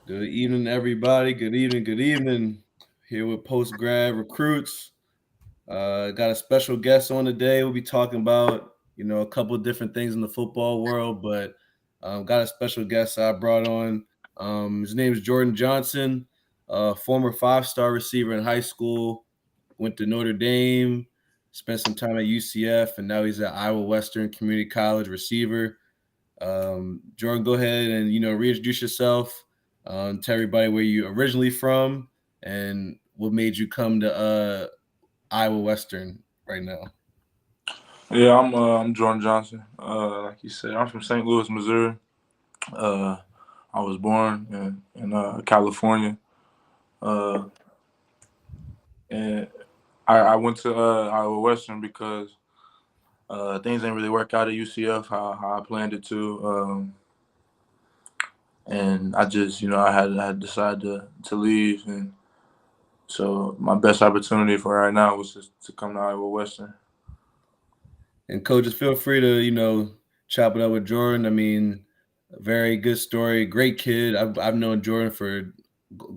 Good evening, everybody. Good evening. Good evening. Here with post grad recruits. Got a special guest on today. We'll be talking about a couple of different things in the football world, but got a special guest I brought on. His name is Jordan Johnson, former five-star receiver in high school. Went to Notre Dame, spent some time at UCF, and now he's at Iowa Western Community College receiver. Jordan, go ahead and reintroduce yourself. Tell everybody where you originally from and what made you come to Iowa Western right now. Yeah, I'm Jordan Johnson. Like you said, I'm from St. Louis, Missouri. Uh, I was born in California, uh, and I went to Iowa Western because things didn't really work out at UCF how I planned it to, and I just I had decided to leave, and so my best opportunity for right now was just to come to Iowa Western. And coaches, feel free to chop it up with Jordan. I mean, a very good story, great kid. I've known Jordan for a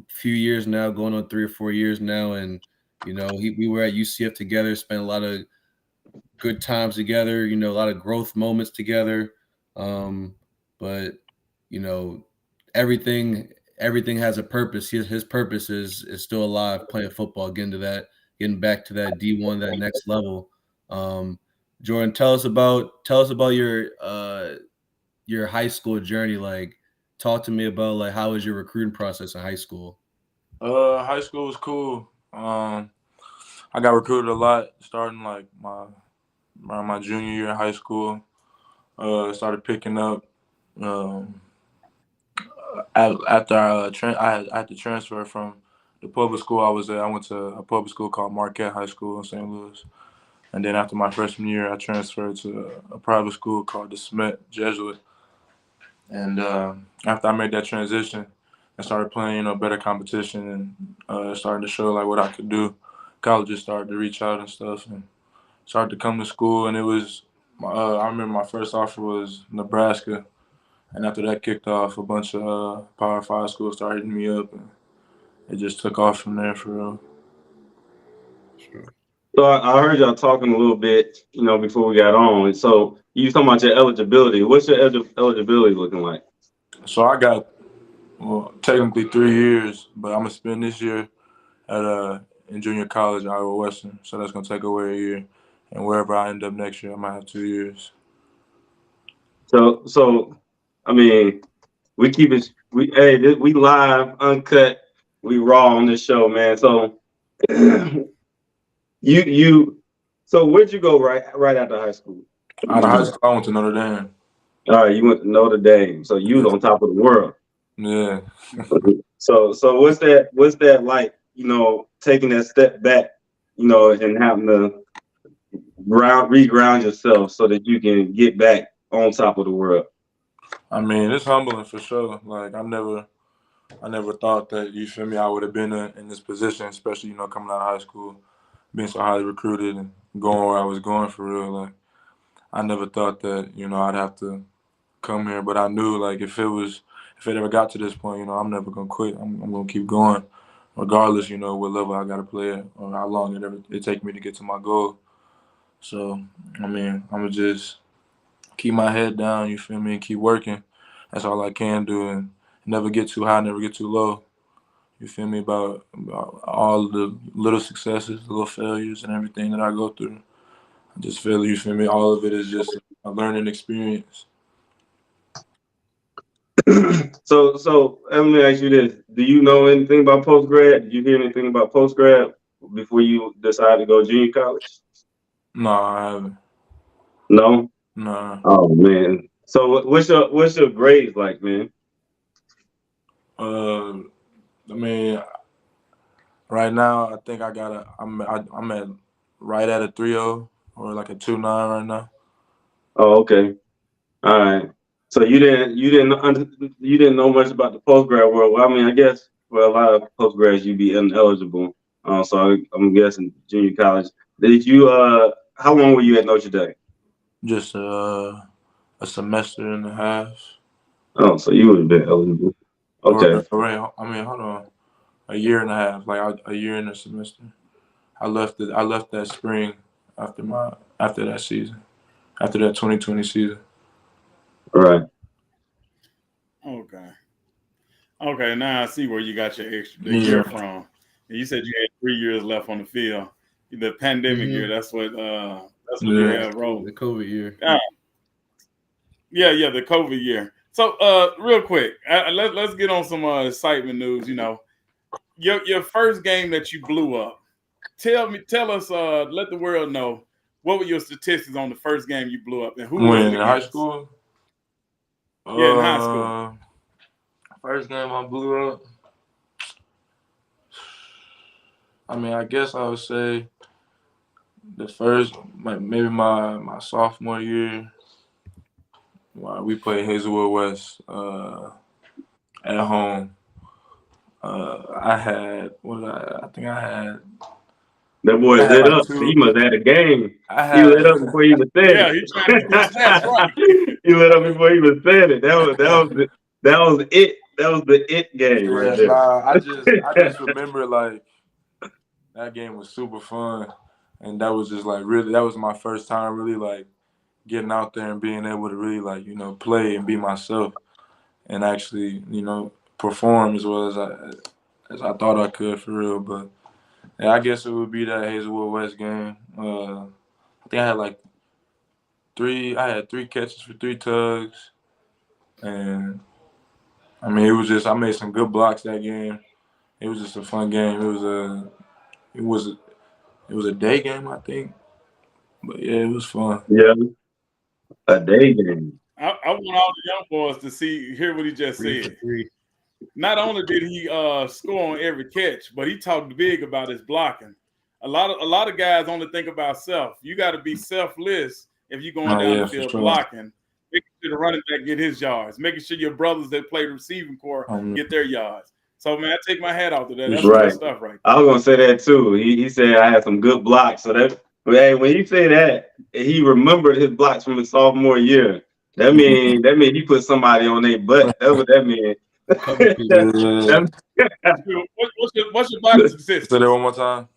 few years now, going on 3 or 4 years now, and we were at UCF together, spent a lot of good times together, a lot of growth moments together. Um, but you know, everything has a purpose. His purpose is still alive, playing football, getting back to that D1, that next level. Um, Jordan, tell us about your high school journey. Like, talk to me about like how was your recruiting process in high school? High school was cool. I got recruited a lot starting like my around my junior year in high school. Started picking up um, after I had to transfer from the public school I was at. I went to a public school called Marquette High School in St. Louis, and then after my freshman year, I transferred to a private school called the Smet Jesuit. And after I made that transition, I started playing better competition and started to show like what I could do. Colleges started to reach out and stuff, and started to come to school, and it was. I remember my first offer was Nebraska, and after that kicked off, a bunch of Power Five schools started hitting me up, and it just took off from there for real. Sure. So I heard y'all talking a little bit, before we got on. So you was talking about your eligibility. What's your eligibility looking like? So I got technically 3 years, but I'm gonna spend this year at in junior college at Iowa Western, so that's gonna take away a year, and wherever I end up next year, I might have 2 years. So I mean, we keep it. We live, uncut, we raw on this show, man. So you so where'd you go right after high school? Out of high school, I went to Notre Dame. All right, you went to Notre Dame, so you was on top of the world. Yeah. So what's that like? Taking that step back, and having to reground yourself so that you can get back on top of the world. I mean, it's humbling for sure. Like I never thought that you feel me. I would have been in this position, especially coming out of high school, being so highly recruited and going where I was going for real. Like I never thought that I'd have to come here, but I knew like if it ever got to this point, I'm never gonna quit. I'm gonna keep going, regardless what level I gotta play at or how long it take me to get to my goal. So I mean, I'm gonna just keep my head down. You feel me? And keep working. That's all I can do, and never get too high, never get too low. You feel me about all the little successes, little failures, and everything that I go through. I just feel you feel me. All of it is just a learning experience. So let me ask you this: do you know anything about post grad? Did you hear anything about post grad before you decided to go junior college? No, I haven't. No. No. Oh man. So what's your grades like, man? Uh, I mean, right now I think I got a. I'm at right at a 3.0 or like a 2.9 right now. Oh, okay. All right. So you didn't know much about the post grad world. Well, I mean, I guess for a lot of post grads you'd be ineligible. So I'm guessing junior college. Did you how long were you at Notre Dame? Just a semester and a half. Oh, so you would have been eligible. Okay. Hold on, a year and a half, like a year and a semester. I left it. I left that spring after that season, after that 2020 season. All right. Okay. Okay, now I see where you got your extra the year Yeah, from. And you said you had 3 years left on the field. The pandemic year, Mm-hmm. that's what you yeah. have The rolling. COVID year. Yeah, the COVID year. So real quick, let's get on some excitement news. You know, your first game that you blew up. Tell us, let the world know what were your statistics on the first game you blew up and who was When it in high against? school, Yeah, in high school. first game I blew up. I mean, I guess I would say the first, maybe my sophomore year. We played Hazelwood West at home. I had what did I think I had. That boy I had lit like up. He two. must have had a game. I He lit had up before he even said Yeah, it. he trying to get them stats right. He lit up before he even said it. That was it. That was the it game right yeah. there. Nah, I just remember like that game was super fun, and that was just like really that was my first time really like getting out there and being able to really like play and be myself and actually perform as well as I thought I could for real. But yeah, I guess it would be that Hazelwood West game. I think I had like three. I had three catches for three tugs, and I mean it was just I made some good blocks that game. It was just a fun game. It was a, it was a day game I think, but yeah, it was fun. Yeah, a day game. I want all the young boys to hear what he just 3 for said. 3. Not only did he score on every catch, but he talked big about his blocking. A lot of guys only think about self. You got to be selfless if you're going Oh down the yeah, for field sure. blocking. Making sure the running back get his yards. Making sure your brothers that play receiving core get their yards. So man, I take my hat off to that. That's Right. good stuff right I was gonna say that too. He said I had some good blocks. So that hey, when you say that, he remembered his blocks from his sophomore year. That mean he put somebody on their butt. That's what that means. Couple people. Yeah. there. What's your blocking Say that statistics? one more time.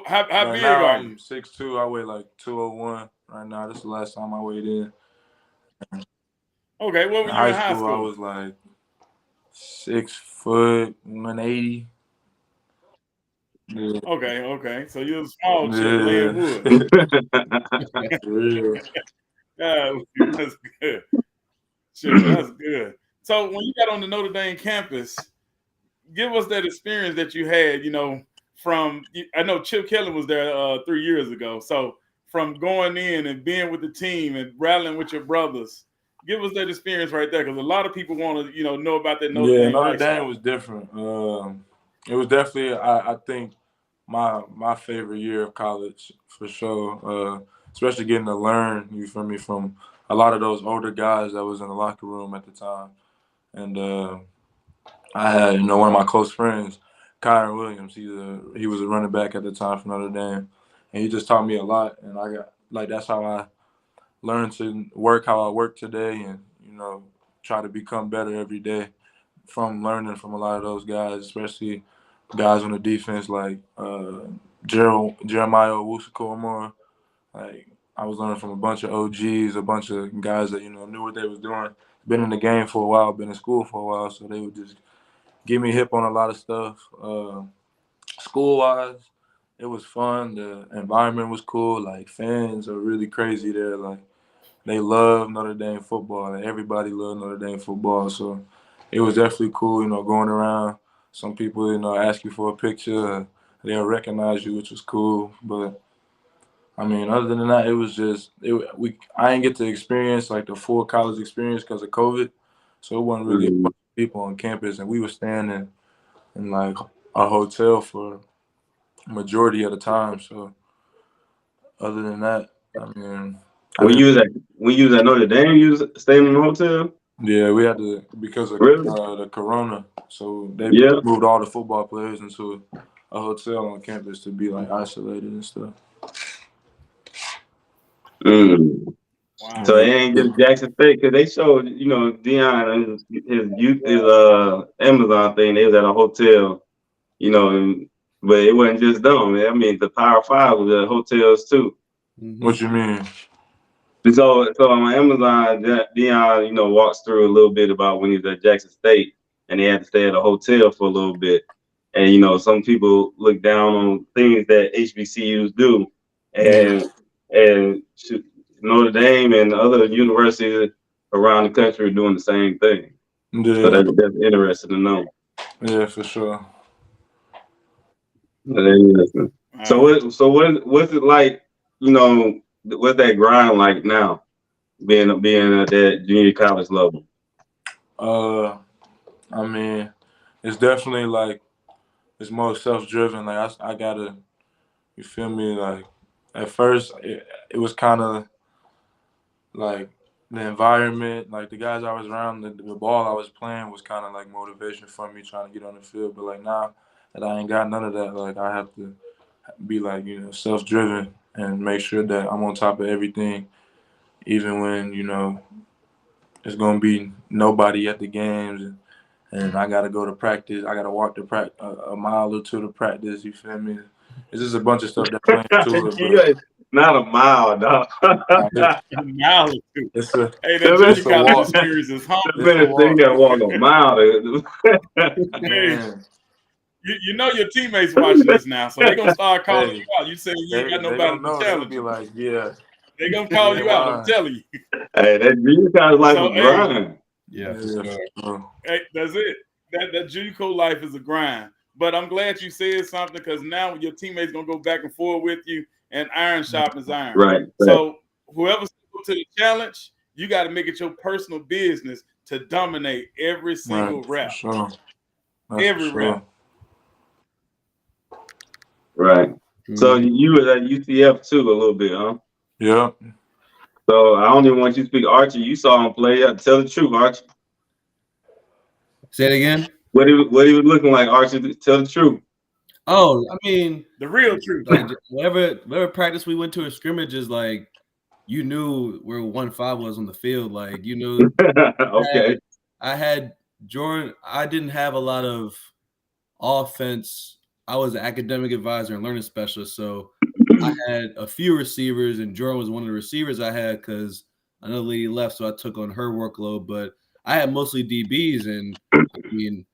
How Right big now are I'm you? 6'2". I weigh like 201 right now. This is the last time I weighed in. Okay, what were In you in high high school, I school? was like 6'1", 180. Yeah. Okay. So you're a small chip laying wood. Yeah. For real. Yeah, that's good. Shit, that's good. So when you got on the Notre Dame campus, give us that experience that you had. I know Chip Kelly was there 3 years ago. So from going in and being with the team and rallying with your brothers, give us that experience right there, because a lot of people want to know about that Notre Yeah, Dame Notre Dame lifestyle. was different. It was definitely, I think, my favorite year of college for sure. Especially getting to learn, you feel me, from a lot of those older guys that was in the locker room at the time. And I had, one of my close friends, Kyron Williams. He was a running back at the time for Notre Dame, and he just taught me a lot. And I got like that's how I learned to work how I work today, and try to become better every day from learning from a lot of those guys, especially guys on the defense like Jeremiah Owusu-Koramoah. Like I was learning from a bunch of OGs, a bunch of guys that knew what they was doing, been in the game for a while, been in school for a while, so they would just get me hip on a lot of stuff. School wise, it was fun. The environment was cool. Like fans are really crazy there. Like they love Notre Dame football. Like, everybody loved Notre Dame football. So it was definitely cool, going around. Some people, ask you for a picture. They'll recognize you, which was cool. But I mean, other than that, it was just I didn't get to experience like the full college experience because of COVID. So it wasn't really a bunch of people on campus, and we were staying in like a hotel for majority of the time. So other than that, I mean, I When didn't. you was at Notre Dame, you was staying in the hotel? Yeah, we had to because of Really? the corona. So they Yeah. moved all the football players into a hotel on campus to be like isolated and stuff. Mm. Wow. So it ain't just Jackson State because they showed, you know, Dion and his youth, his Amazon thing. They was at a hotel, you know, but it wasn't just them. I mean, the Power Five was at hotels too. What you mean? So on Amazon, Dion, you know, walks through a little bit about when he was at Jackson State and he had to stay at a hotel for a little bit. And you know, some people look down on things that HBCUs do, and Notre Dame and other universities around the country are doing the same thing. So Yeah, that's interesting to know. yeah, for sure. That's interesting. What's it like? You know, what's that grind like now? Being at that junior college level. I mean, it's definitely like it's more self-driven. Like I gotta, you feel me? Like at first, it was kind of like the environment, like the guys I was around, the ball I was playing was kind of like motivation for me trying to get on the field. But like now that I ain't got none of that, like I have to be like, you know, self-driven and make sure that I'm on top of everything, even when, you know, it's gonna be nobody at the games and I gotta go to practice. I gotta walk to a mile or two to practice. You feel me? It's just a bunch of stuff that plays into it, but Not a mile, dog. Now, it's a hey, that junior it's a college walk. experience is humble. It's a You walk, gotta walk a mile. Hey, man. you know your teammates watching this now, so they're gonna start calling Hey, you out. You say you ain't got they nobody gonna to know. They'll challenge be you. like, yeah, They're gonna you call ain't you out. I'm lying. telling you. Hey, that junior college life So is hey, grind. Yeah, for Yeah, sure. for hey, that's it. That JUCO life is a grind. But I'm glad you said something because now your teammates gonna go back and forth with you, and iron sharpens iron. Right. So whoever's to the challenge, you got to make it your personal business to dominate every single right, for rep. sure. That's Every for rep. sure. Right. So Mhm. you was at UCF too a little bit, huh? Yeah. So I don't even want you to speak Archie. You saw him play. Tell the truth, Archie. Say it again. What he was looking like, Archie? Tell the truth. Oh, I mean, The real truth. like whatever practice we went to, a scrimmage is like you knew where 1-5 was on the field. Like you knew. Okay. I had Jordan. I didn't have a lot of offense. I was an academic advisor and learning specialist, so I had a few receivers, and Jordan was one of the receivers I had because another lady left, so I took on her workload. But I had mostly DBs, and I mean,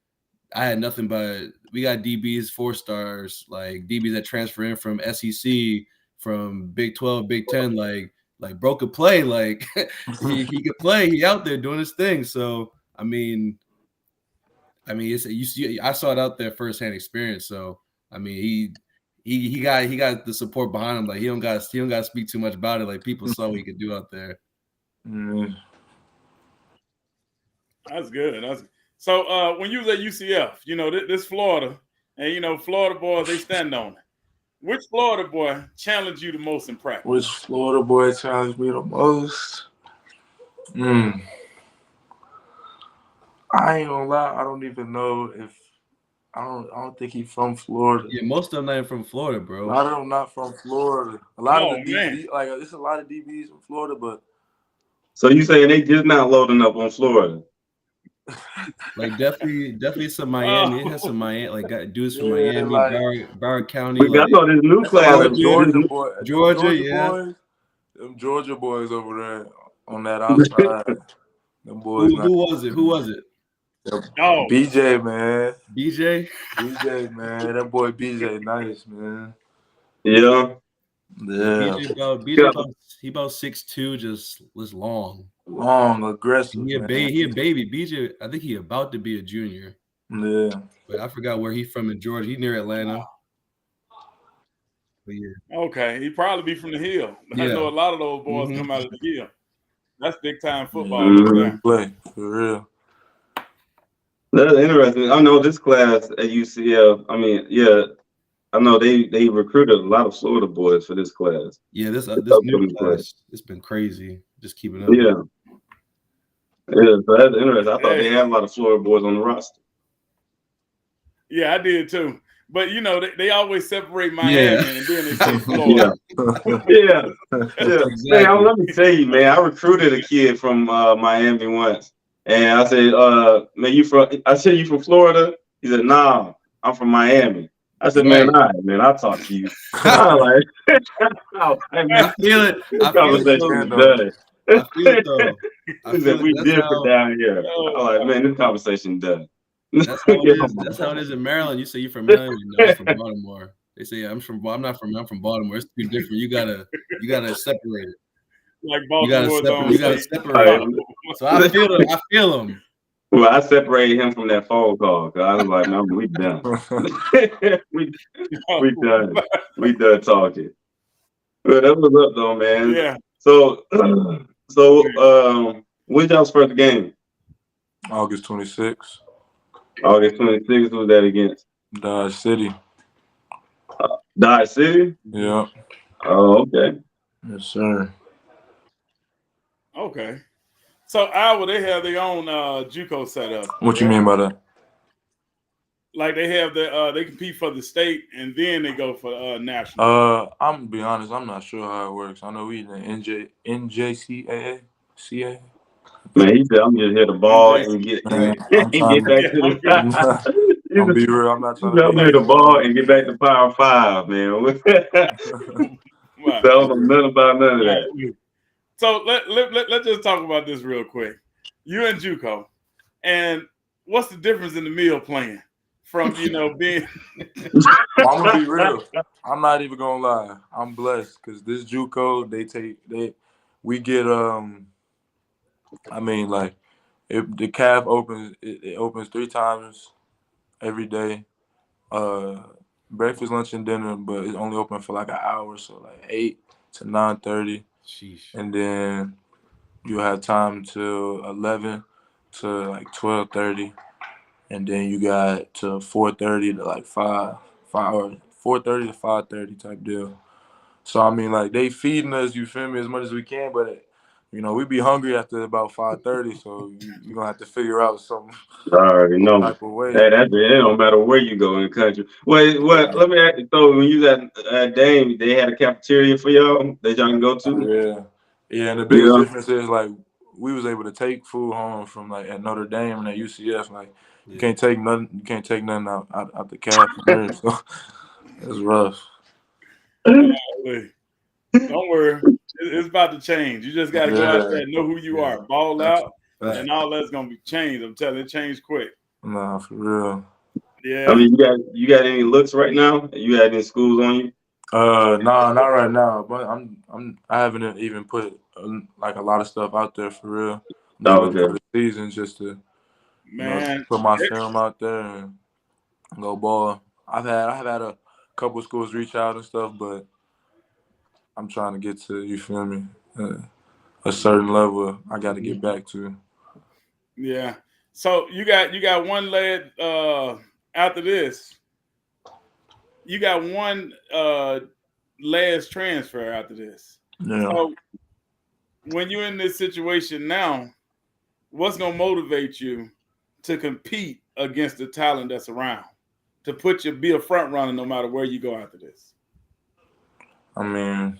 I had nothing but we got DBs 4 stars, like DBs that transfer in from SEC, from Big 12, Big 10, like Bro could play, like he could play, he out there doing his thing. So it's you see, I saw it out there firsthand experience. So I mean, he got the support behind him. Like he don't got to speak too much about it. Like people saw what he could do out there. Mm. That's good. So when you was at UCF, you know this Florida, and you know Florida boys they stand on it. Which Florida boy challenged you the most in practice? Which Florida boy challenged me the most? I ain't gonna lie. I don't even know if I don't think he's from Florida. Yeah, most of them not even from Florida, A bro. lot of them not from Florida. A lot of Oh the man, DB, like it's a lot of DBs from Florida, but So you saying they just not loading up on Florida? Like definitely some Miami. It has some Miami, like got dudes from yeah, Miami, like Broward County, We like got all this new it's a lot of class. Georgia boys. Georgia, Georgia yeah. boys, them Georgia boys over there on that outside. Them boys not. Who was it? Who was it? oh BJ, man. BJ? BJ, man. That boy BJ, nice, man. Yeah. Yeah, Yeah. he about 6'2", just was long. Long, And aggressive, he man. a baby. BJ, I think he about to be a junior. Yeah. But I forgot where he's from in Georgia. He near Atlanta. But yeah. okay, he probably be from the hill. I Yeah. know a lot of those boys Mhm. come out of the hill. That's big time football up Mhm. there. Play, for real. That's interesting. I know this class at UCF. I mean, yeah, I know they recruited a lot of Florida boys for this class. Yeah, this new Upcoming class, it's been crazy. Just keeping up. Yeah. Yeah, so that's interesting. I thought they Hey. had a lot of Florida boys on the roster. Yeah, I did too. But you know, they always separate Yeah. Miami and then they say Florida. Yeah. Yeah. Man, Exactly. let me tell you, man, I recruited a kid from Miami once. And I said, man, I said, you from Florida? He said, nah, I'm from Miami. I said, man, Right. all right, man, I'll talk to you. I was like, hey, man, I feel it. this I feel it conversation though. is done. I feel it though. I He feel said, it. we That's different how. down here. I Oh, was like, man, this conversation done. That's how it Get is. on my That's how it phone. is in Maryland. You say you're from Maryland. No, I'm from Baltimore. They say I'm from. I'm not from. I'm from Baltimore. It's too different. You gotta separate it. like You gotta Baltimore's separate. own You gotta state. All separate right. it. So I feel it. I feel them. Well, I separated him from that phone call because I was like, man, we done. we we done. We done talking. Well, that was up though, man. Yeah. So when's y'all's first game? August 26th, August 26th. Was that against Dodge City. Dodge City? Yeah. Oh, okay. Yes, sir. Okay. So Iowa, they have their own JUCO setup. What you Correct? mean by that? Like they have they compete for the state and then they go for national. I'm gonna be honest. I'm not sure how it works. I know we in the NJCAA, CA. Man, he said, I'm just here to ball NJC. and get Man, I'm and trying get to. back Yeah, to I'm I'm, good. not, I'm be real. I'm not he trying said, to I'm be here to either ball one. and get back to Power Five, man. Right. So I don't know nothing about none of that. Right. So let's just talk about this real quick. You and JUCO, and what's the difference in the meal plan from being? Well, I'm gonna be real. I'm not even gonna lie. I'm blessed because this JUCO, we get I mean like the calf opens it opens 3 times every day. Uh, breakfast, lunch, and dinner, but it's only open for like an hour, so like 8 to 9:30, Sheesh. and then you have time till 11 to like 12:30, and then you got to 4:30 to like 5 or 4:30 to 5:30 type deal. So I mean, like they feeding us, you feel me, as much as we can, but we be hungry after about 5:30, so you gonna have to figure out some I already know. type of way. That's it. It don't matter where you go in the country. Wait, what? Let me ask you. So when you was at Dame, they had a cafeteria for y'all that y'all can go to. Yeah, yeah, and the biggest Yeah. difference is like we was able to take food home from like at Notre Dame and at UCF. Like you Yeah. can't take nothing. You can't take nothing out the cab from there. So it's rough. Don't worry, it's about to change. You just got to go out Yeah, there and know who you Yeah. are, ball Facts. out, Facts. and all that's gonna be changed. I'm telling you, it changed quick. nah, for real. I Yeah. mean, you got any looks right now? You got any schools on you? Nah, not right now. But I haven't even put like a lot of stuff out there for real. I'm just Oh, waiting for okay. the season just to Man, put my film out there and go ball. I have had a couple schools reach out and stuff, but I'm trying to get to, you feel me, a certain level I got to get back to. yeah. So you got one led after this. You got one last transfer after this. Yeah. So when you're in this situation now, what's gonna motivate you to compete against the talent that's around? To be a front runner no matter where you go after this. I mean,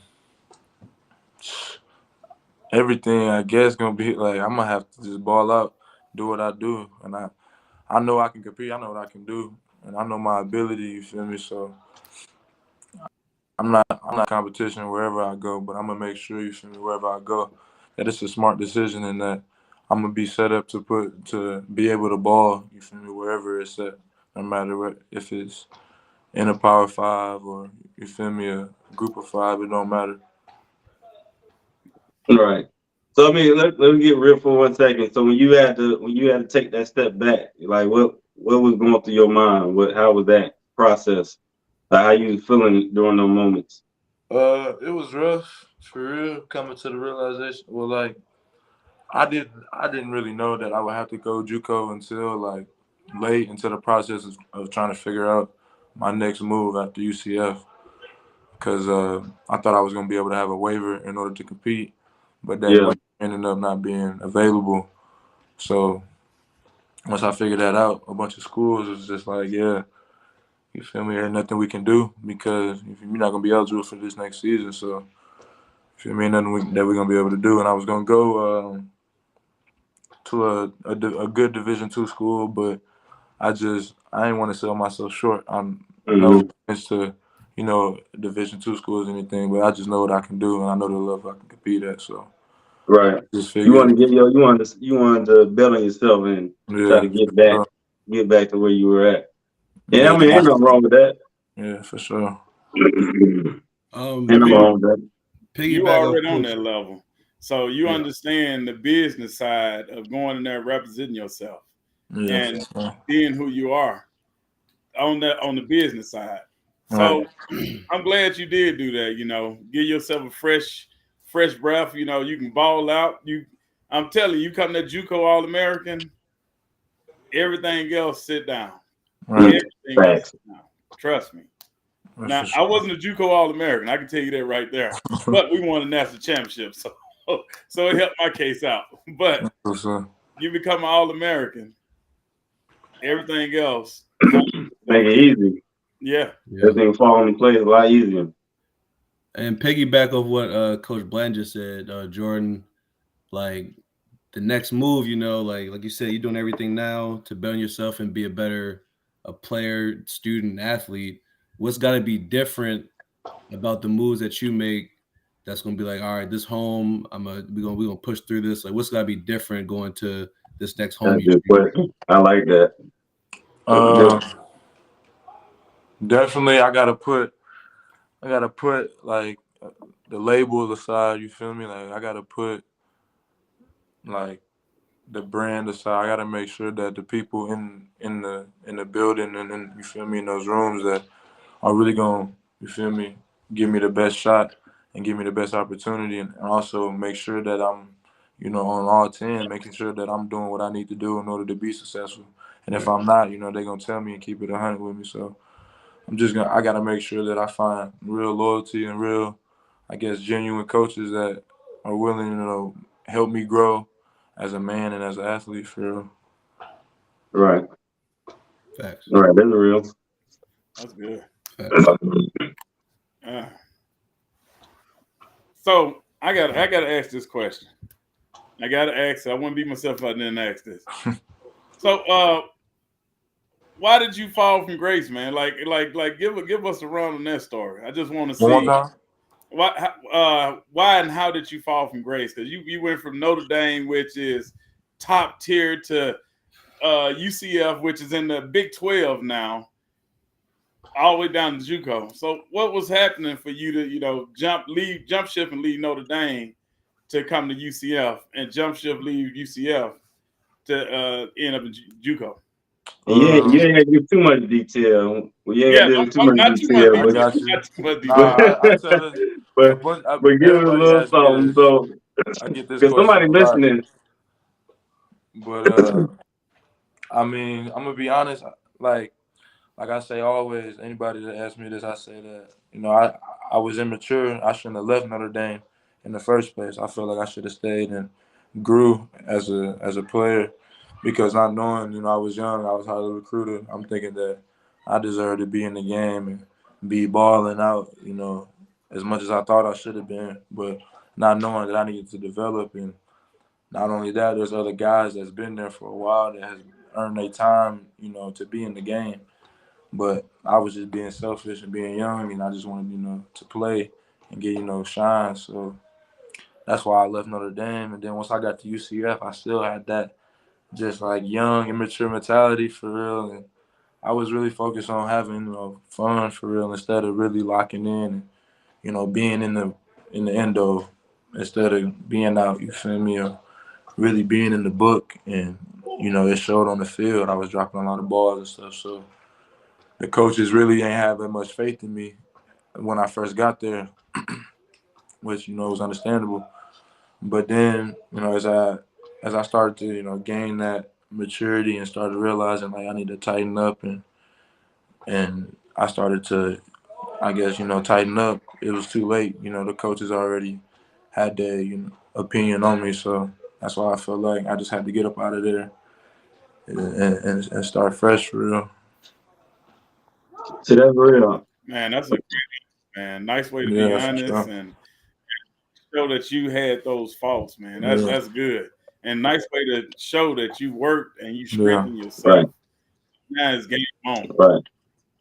everything I guess gonna be like I'm gonna have to just ball out, do what I do, and I know I can compete. I know what I can do, and I know my ability. You feel me? So I'm not competition wherever I go, but I'm gonna make sure, you feel me, wherever I go, that it's a smart decision and that I'm gonna be set up to be able to ball. You feel me? Wherever it's at, no matter what, if it's in a Power Five or you feel me, a Group of Five, it don't matter. Right. So I mean, let me get real for 1 second. So when you had to take that step back, like what was going through your mind? How was that process? Like how you was feeling during those moments? It was rough for real. Coming to the realization, well, like I didn't really know that I would have to go JUCO until like late into the process of trying to figure out my next move after UCF. Because I thought I was gonna be able to have a waiver in order to compete, but that Yeah. waiver ended up not being available. So once I figured that out, a bunch of schools was just like, yeah, you feel me, there's nothing we can do because if you're not gonna be eligible for this next season. So you feel me, nothing that we're gonna be able to do. And I was gonna go to a good Division II school, but I didn't want to sell myself short. I'm no offense to Division II schools or anything, but I just know what I can do and I know the level I can compete at. So Right. I just You figured, want to you want to bet on yourself and try to get back to where you were at. Yeah, I mean, ain't nothing wrong with that. Yeah, for sure. Ain't nothing wrong with that. You Piggyback already off on Coach. that level, so you Yeah. understand the business side of going in there representing yourself Yeah, and for sure. being who you are on the business side. So Right. I'm glad you did do that. You know, give yourself a fresh breath. You know, you can ball out. I'm telling you, come that JUCO All-American, everything else sit down. Right. Everything else Facts. sit down. Trust me. That's Now, for I sure. wasn't a JUCO All-American. I can tell you that right there. But we won a national championship, so it helped my case out. But For sure. you become an All-American, everything else. Make it easy. Yeah. Everything fall into place a lot easier. And piggyback off what Coach Bland just said, Jordan, like the next move, like you said, you're doing everything now to bet on yourself and be a player, student, athlete. What's got to be different about the moves that you make? That's gonna be like, all right, this home, we're gonna push through this. Like, what's got to be different going to this next home That's a you good choose? question. I like that. Definitely, I gotta put like the label aside. You feel me? Like I gotta put like the brand aside. I gotta make sure that the people in the building and you feel me in those rooms that are really gonna you feel me give me the best shot and give me the best opportunity and also make sure that I'm on all 10, making sure that I'm doing what I need to do in order to be successful. And if I'm not, they're gonna tell me and keep it 100 with me. So I gotta make sure that I find real loyalty and real, I guess, genuine coaches that are willing to help me grow as a man and as an athlete for real. Right. Facts. Right. That's real. That's good. Facts. So I gotta ask this question. I gotta ask. I wouldn't be myself if I didn't ask this. So, why did you fall from grace, man? Like, give us a run on that story. I just want to One more see time? why and how did you fall from grace? Because you went from Notre Dame, which is top tier, to UCF, which is in the Big 12 now, all the way down to JUCO. So what was happening for you to jump ship and leave Notre Dame to come to UCF and jump ship leave UCF to end up in JUCO? You ain't gonna give too much detail. You ain't Yeah, gonna give too much not too much detail, I detail. got you. Not too much detail. Nah, I tell it. but give it a Everybody little asks me something. this. So, I get this because question somebody a lot. listening, But I mean, I'm gonna be honest. Like I say always, anybody that asks me this, I say that I was immature. I shouldn't have left Notre Dame in the first place. I feel like I should have stayed and grew as a player because not knowing, I was young, I was highly recruited. I'm thinking that I deserved to be in the game and be balling out, as much as I thought I should have been, but not knowing that I needed to develop. And not only that, there's other guys that's been there for a while that has earned their time, to be in the game. But I was just being selfish and being young, and I just wanted, to play and get, shine. So that's why I left Notre Dame. And then once I got to UCF, I still had that just like young, immature mentality for real. And I was really focused on having, fun for real instead of really locking in and, being in the endo instead of being out, you feel me, or really being in the book. And, it showed on the field. I was dropping a lot of balls and stuff. So the coaches really ain't have that much faith in me when I first got there, which, was understandable. But then, as I started to, gain that maturity and started realizing like I need to tighten up and I started to, I guess, tighten up, it was too late. The coaches already had their, opinion on me. So that's why I felt like I just had to get up out of there and start fresh for real. So that's real. Man, that's a great man. Nice way to be Yeah, for honest sure. and show that you had those faults, man. Yeah. That's good. And nice way to show that you worked and you Yeah. strengthened yourself. Right. Now it's game on. Right.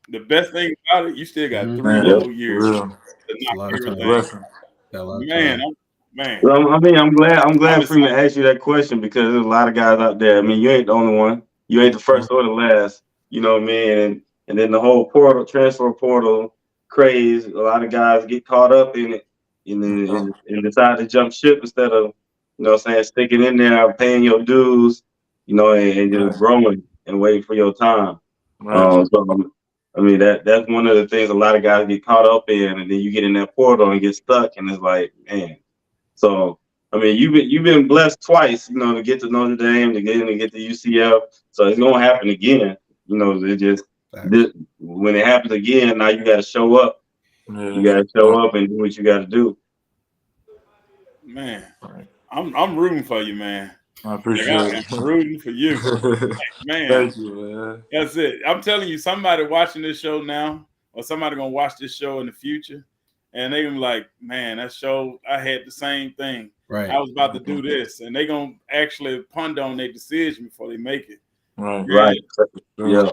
The best thing about it, you still got 3 Man, Yep. whole years for to real. It's a knock lot of It's a time. everything. blessing. Got a lot of Man, time. man. Well, I mean, I'm glad I'm Freeman asked you that question because there's a lot of guys out there. I mean, you ain't the only one. You ain't the first or the last. You know what I mean? And then the whole transfer portal craze. A lot of guys get caught up in it and decide to jump ship instead of, sticking in there, paying your dues, and just Right. growing and waiting for your time. Right. So I mean that's one of the things a lot of guys get caught up in, and then you get in that portal and get stuck, and it's like, man. So I mean, you've been blessed twice, to get to Notre Dame, to get to UCF. So it's gonna happen again. It just when it happens again, now you got to show up. Yeah. You got to show up and do what you got to do. Man, I'm rooting for you, man. I appreciate it. I'm rooting for you. Man, Thank you, man. that's it. I'm telling you, somebody watching this show now, or somebody gonna watch this show in the future, and they gonna be like, man, that show, I had the same thing. Right. I was about to do this, and they gonna actually ponder on their decision before they make it. Right. Right. Yeah.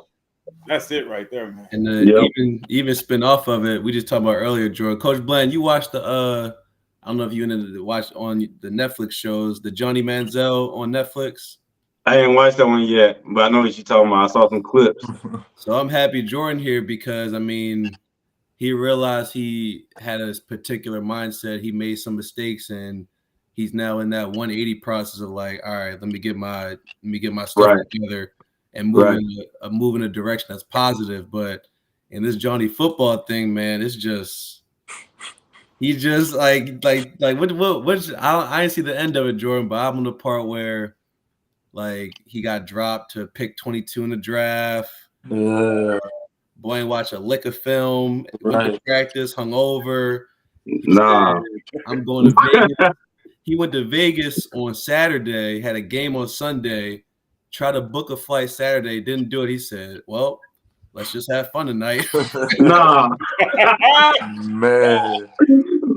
That's it right there, man. And even spin off of it, we just talked about earlier, Jordan. Coach Bland, you watched the I don't know if you ended to watch on the Netflix shows, the Johnny Manziel on Netflix. I ain't watched that one yet, but I know what you're talking about. I saw some clips. So I'm happy Jordan here because I mean, he realized he had a particular mindset. He made some mistakes, and he's now in that 180 process of like, all right, let me get my stuff together and move in a direction that's positive. But in this Johnny football thing, man, it's just he's just like what I didn't see the end of it, Jordan, but I'm on the part where like he got dropped to pick 22 in the draft. Yeah. Boy ain't watch a lick of film, went to practice, hungover. Nah. I'm going to Vegas. He went to Vegas on Saturday, had a game on Sunday, tried to book a flight Saturday, didn't do it. He said, well, let's just have fun tonight. Nah. Man.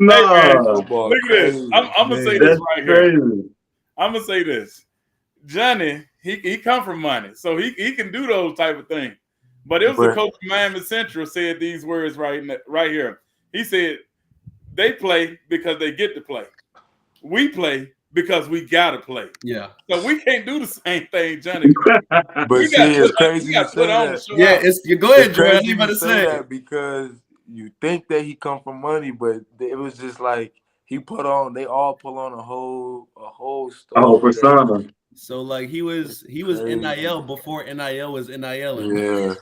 No. Hey, man, look at this. I'm gonna say this right here. I'm gonna say this. Johnny, he come from money, so he can do those type of things. But it was the coach of Miami Central said these words right here. He said, they play because they get to play. We play because we gotta play. Yeah. So we can't do the same thing, Johnny. But see, it's crazy you say that. Yeah, go ahead, Jordan. You about to say that because you think that he come from money, but it was just like they all pull on a whole story. A whole persona. So like he was NIL before NIL was NIL. Yeah.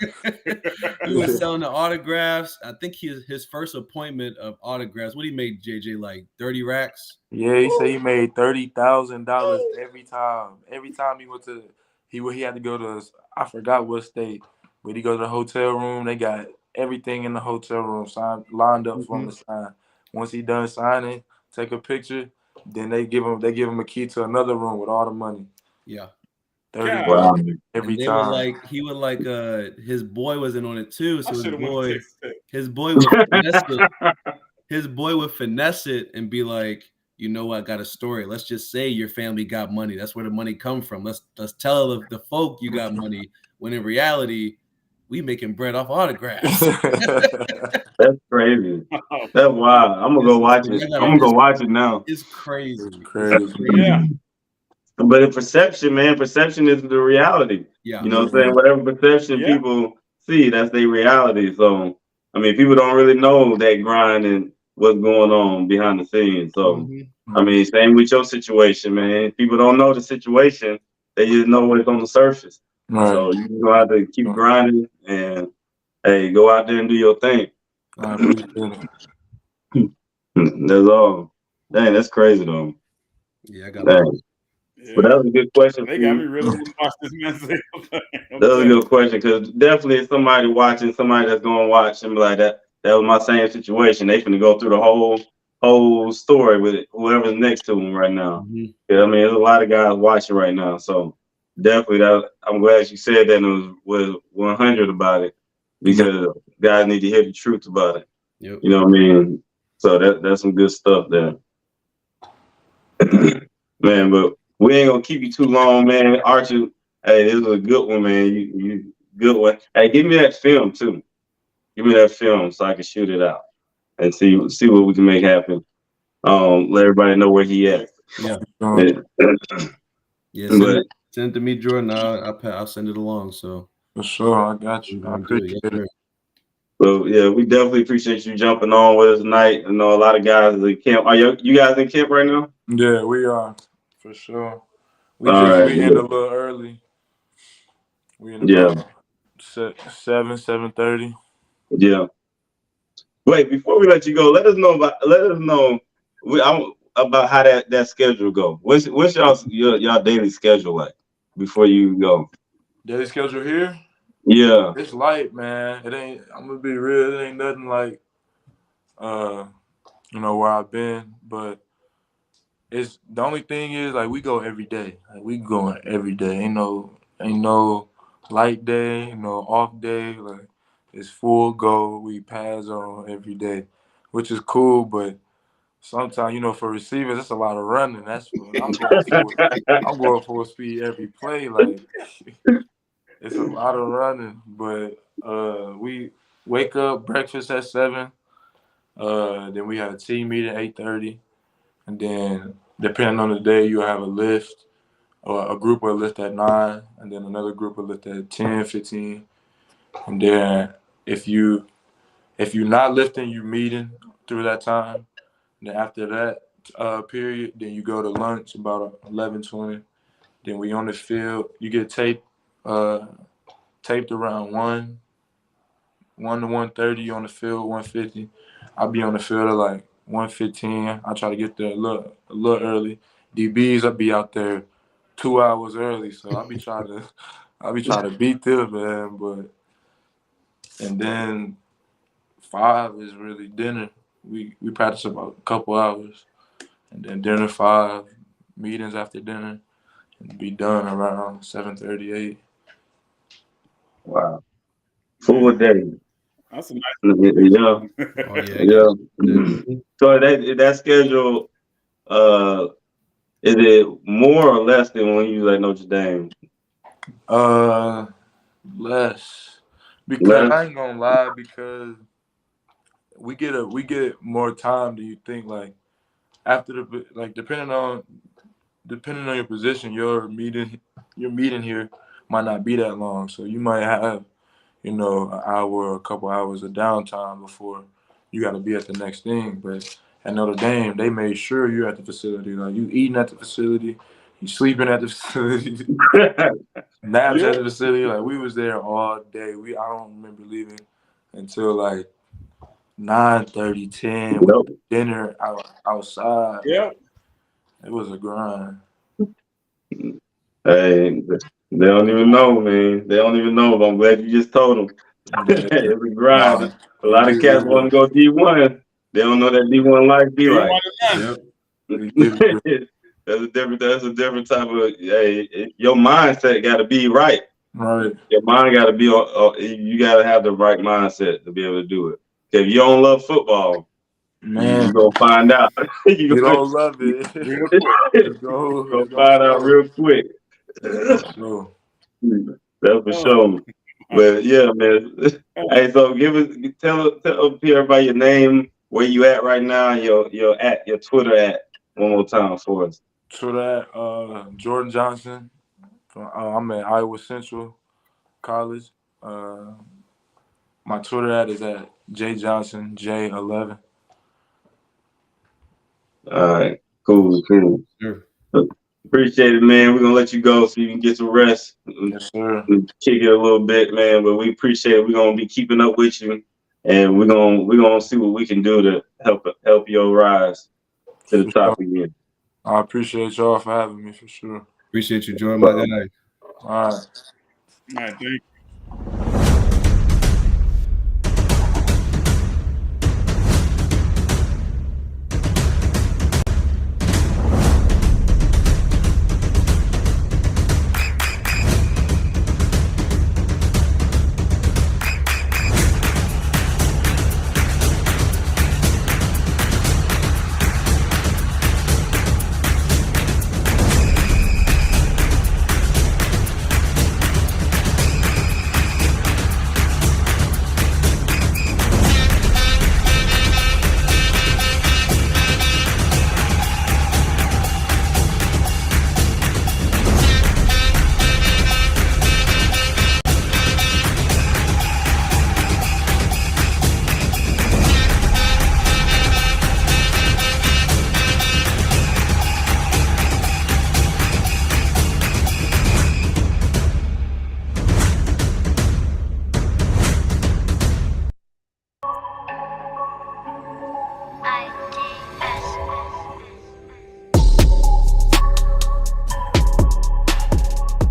He was selling the autographs. I think his first appointment of autographs. What he made, JJ, like 30 racks? Yeah, he said he made $30,000 every time. Every time he went to he had to go to I forgot what state, but he go to the hotel room. They got everything in the hotel room lined up for him to sign. Once he done signing, take a picture. Then they give him a key to another room with all the money. Yeah. 30 wow. every time. His boy wasn't on it too. So his boy would finesse it. His boy would finesse it and be like, you know, I got a story. Let's just say your family got money. That's where the money come from. Let's tell the folk you got money. When in reality, we making bread off autographs. That's crazy. That's wild. I'm gonna go watch it. I'm gonna go watch it now. It's crazy. It's crazy. Yeah. But the perception, man, perception is the reality. Yeah. You know what I'm saying? Whatever perception people see, that's their reality. So, I mean, people don't really know that grind and what's going on behind the scenes. So, I mean, same with your situation, man. People don't know the situation. They just know what's on the surface. Right. So, you go out to keep grinding and, hey, go out there and do your thing. I appreciate it. That's all. Dang, that's crazy, though. Yeah, I got it. Yeah. But that was a good question. They got me really want to watch this Manziel thing. That was a good question because definitely somebody watching, somebody that's going to watch and be like that. That was my same situation. They finna go through the whole story with it, whoever's next to them right now. Yeah, I mean, there's a lot of guys watching right now, so definitely I'm glad you said that and was 100 about it. because guys need to hear the truth about it. Yep. You know what I mean? So that's some good stuff there. Man, but we ain't gonna keep you too long, man. Archie, hey, this was a good one, man. You good one. Hey, give me that film too. Give me that film so I can shoot it out and see what we can make happen. Let everybody know where he at. Yeah. Yeah. But Send it to me, Jordan. I'll send it along. So For sure, I got you. we're I gonna do it. Yes, appreciate it. sir. so yeah, we definitely appreciate you jumping on with us tonight. I know a lot of guys in camp. Are you guys in camp right now? Yeah, we are for sure. We All right. we end a little early. We in Yeah. about 7:30. Yeah. Wait, before we let you go, let us know about how that schedule go. What's y'all daily schedule like before you go? Daily schedule here. Yeah. It's light, man. It ain't. I'm gonna be real. It ain't nothing like, where I've been. But it's the only thing is like we go every day. Like we going every day. Ain't no light day. No off day. Like it's full go. We pass on every day, which is cool. But sometimes for receivers, it's a lot of running. That's what I'm going for. I'm going full speed every play. Like it's a lot of running. But we wake up, breakfast at 7. Then we have a team meeting at 8:30, and then depending on the day, you have a lift or a group will lift at 9, and then another group will lift at 10, 15, and then if you're not lifting, you meeting through that time. Then after that period, then you go to lunch about 11:20. Then we on the field. You get taped around 1 to 1:30 on the field, 1:50. I'll be on the field at like 1:15. I try to get there a little early. DBs, I'll be out there 2 hours early, so I'll be trying to beat them, man. And then 5 is really dinner. We practice about a couple hours, and then dinner 5, meetings after dinner, and be done around 7:38. Wow. Full day. That's a nice. Yeah. Oh yeah. Yeah. So that schedule, is it more or less than when you was at Notre Dame? Less, because Less. I ain't gonna lie, because we get more time than you think. Like after depending on your position, your meeting here might not be that long. So you might have an hour or a couple hours of downtime before you got to be at the next thing. But at Notre Dame, they made sure you're at the facility. Like you eating at the facility, you sleeping at the facility, naps Yeah. at the facility. Like we was there all day. I don't remember leaving until like 9:30, 10 with Nope. dinner outside. Yeah. It was a grind. Hey, they don't even know, man. They don't even know, but I'm glad you just told them. Yeah, It's a grind. nah, A lot of cats want to go D1. They don't know that D1 life be You like. want to Yep. we did it. That's a different type of. Hey, your mindset got to be right. Right. Your mind got to be. You got to have the right mindset to be able to do it. If you don't love football, Man, you gonna find out. you gonna, don't love it. real quick. It's gonna gonna find out show. real quick. It's gonna show. That's for Oh, sure. But yeah, man. Hey, so tell everybody your name, where you at right now, your Twitter at one more time for us. So that Jordan Johnson, I'm at Iowa Central College. My Twitter ad is at jjohnsonj11. All right, cool. Sure. Appreciate it, man. We're gonna let you go so you can get some rest. Yes, sir. Kick it a little bit, man. But we appreciate it. We're gonna be keeping up with you, and we're gonna see what we can do to help your rise to the For top sure. again. I appreciate y'all for having me, for sure. Appreciate you, Jordan, my guy. All right. all right, thank you.